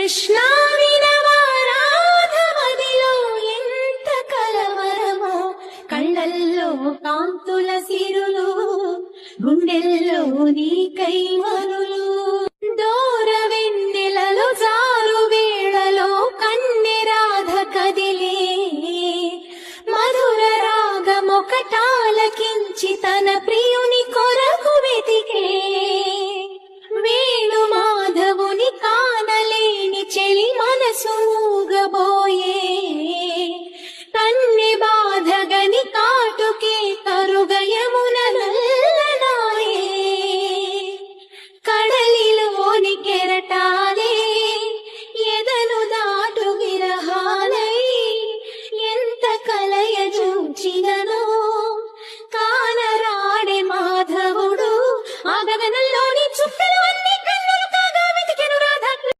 కృష్ణ వినవారాధమదిలో ఎంత కలవరమో, కళ్ళల్లో కాంతుల సిరులు, గుండెల్లో నీకై మరులు. దూర వెన్నెలలో జారు వేళలో కన్నెరాధ కదిలే, మధుర రాగమొకటాలకించి తన ప్రియుని కొరకు వెతికే. వేణు మాధవుని కానలేని చెలి మనసు